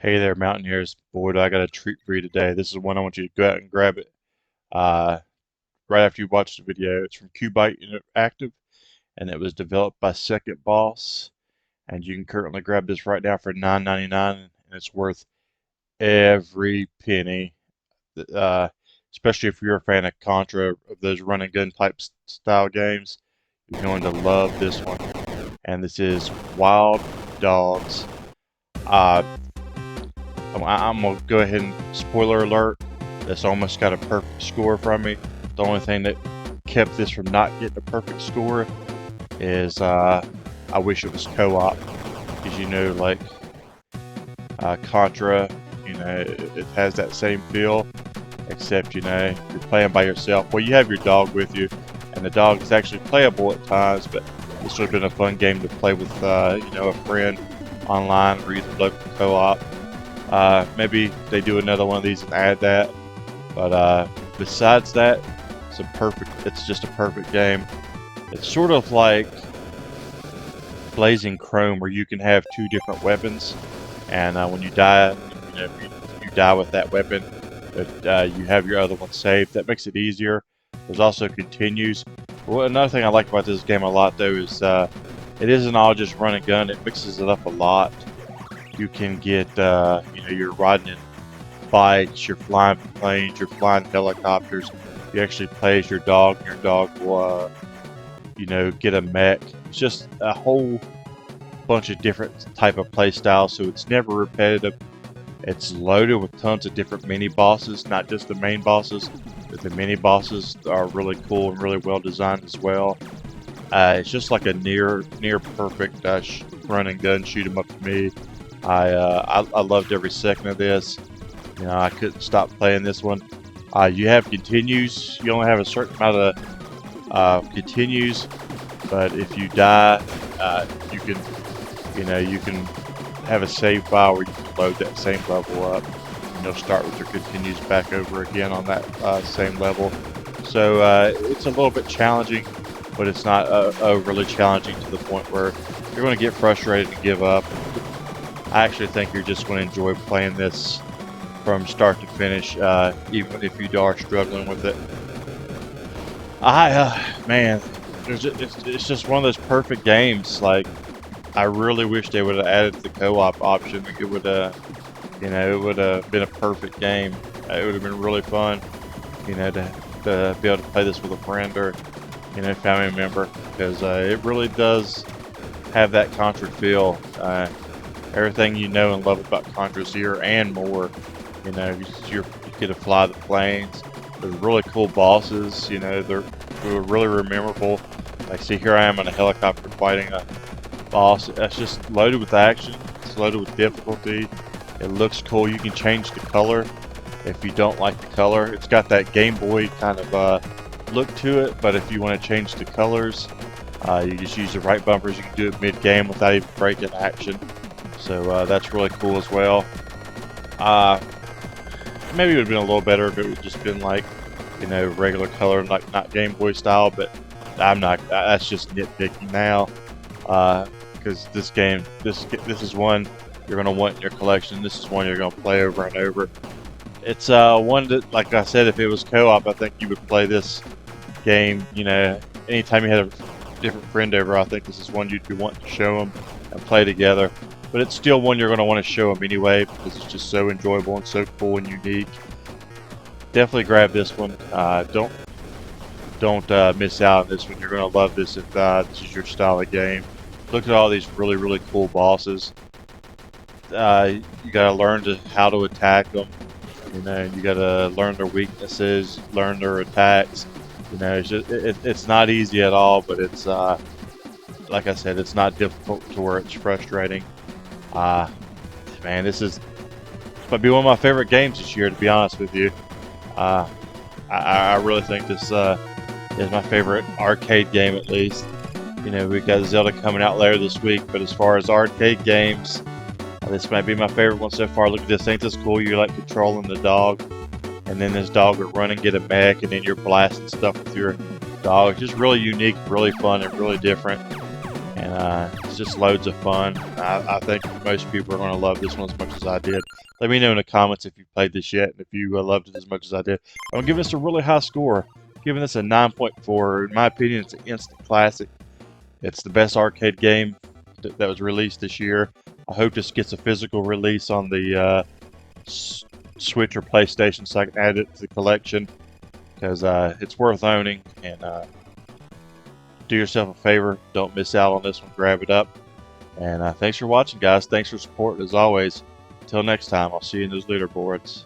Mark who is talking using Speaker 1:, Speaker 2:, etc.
Speaker 1: Hey there, Mountaineers. Boy, do I got a treat for you today. This is one I want you to go out and grab it uh, right after you watch the video. It's from Cubite Interactive, and it was developed by Second Boss. And you can currently grab this right now for $9.99, and it's worth every penny. Uh, Especially if you're a fan of Contra, of those run and gun type style games, you're going to love this one. And this is Wild Dogs. Uh, I'm gonna go ahead and spoiler alert. This almost got a perfect score from me. The only thing that kept this from not getting a perfect score is I wish it was co-op, because like Contra, it has that same feel, except you're playing by yourself. Well, you have your dog with you, and the dog is actually playable at times, but this would have been a fun game to play with a friend online or either local co-op. Maybe they do another one of these and add that. But besides that, it's just a perfect game. It's sort of like Blazing Chrome, where you can have two different weapons, and when you die, you die with that weapon, but you have your other one saved. That makes it easier. There's also continues. Well, another thing I like about this game a lot, though, is it isn't all just run and gun. It mixes it up a lot. You can get, you're riding in bikes, you're flying planes, you're flying helicopters. You actually play as your dog, and your dog will, get a mech. It's just a whole bunch of different type of play styles, so it's never repetitive. It's loaded with tons of different mini bosses, not just the main bosses, but the mini bosses are really cool and really well designed as well. It's just like a near perfect run and gun shoot 'em up to me. I loved every second of this. I couldn't stop playing this one. You have continues. You only have a certain amount of continues, but if you die, you can have a save file where you can load that same level up. Start with your continues back over again on that same level. So it's a little bit challenging, but it's not overly challenging to the point where you're going to get frustrated and give up. I actually think you're just going to enjoy playing this from start to finish, even if you are struggling with it. Man, it's just one of those perfect games. Like, I really wish they would have added the co-op option. It would have been a perfect game. It would have been really fun, to be able to play this with a friend or, family member, because it really does have that Contra feel. Everything you know and love about Contra's here and more. You get to fly the planes. There's really cool bosses. They're really memorable. Like, see, here I am on a helicopter fighting a boss. That's just loaded with action. It's loaded with difficulty. It looks cool. You can change the color if you don't like the color. It's got that Game Boy kind of look to it, but if you want to change the colors, you just use the right bumpers. You can do it mid-game without even breaking action. So that's really cool as well. Maybe it would have been a little better if it would just been like, regular color, like not Game Boy style. But I'm not. That's just nitpicking now, because this game, this is one you're gonna want in your collection. This is one you're gonna play over and over. It's one that, like I said, if it was co-op, I think you would play this game. Anytime you had a different friend over, I think this is one you'd be wanting to show them and play together. But it's still one you're going to want to show them anyway, because it's just so enjoyable and so cool and unique. Definitely grab this one. Don't miss out on this one. You're going to love this if this is your style of game. Look at all these really cool bosses. You got to learn how to attack them. You got to learn their weaknesses, learn their attacks. It's not easy at all, but it's like I said, it's not difficult to where it's frustrating. Man, this might be one of my favorite games this year, to be honest with you. I really think this is my favorite arcade game, at least. We've got Zelda coming out later this week, but as far as arcade games, this might be my favorite one so far. Look at this. Ain't this cool? You're like controlling the dog, and then this dog will run and get a mech, and then you're blasting stuff with your dog. It's just really unique, really fun, and really different. and it's just loads of fun. I think most people are going to love this one as much as I did. Let me know in the comments if you played this yet and if you loved it as much as I did. I'm giving this a really high score, giving this a 9.4. In my opinion, it's an instant classic. It's the best arcade game that was released this year. I hope this gets a physical release on the Switch or PlayStation so I can add it to the collection, because it's worth owning. And do yourself a favor, don't miss out on this one, grab it up. And thanks for watching, guys. Thanks for support as always. Until next time, I'll see you in those leaderboards.